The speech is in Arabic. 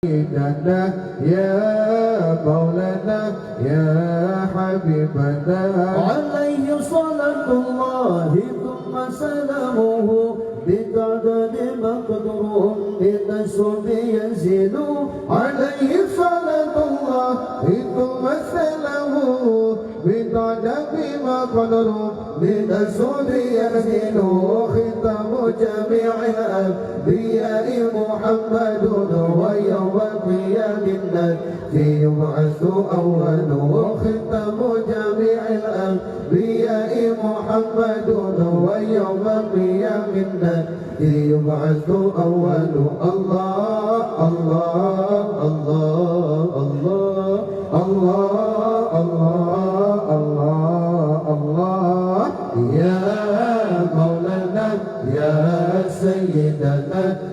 سيدنا يا مولانا يا حبيبنا عليه صلاة الله ثم سلامه بقدر مقدور بالنسب ينزل عليه صلاة الله ثم سلامه بقدر مقدور بالنسب ينزل ختم جميع الأنبياء محمد ويوم القيامة يبعث أول ختم جميع الأنبياء محمد ويوم القيامة يبعث أول الله الله الله الله الله الله الله الله يا مولانا يا سيدنا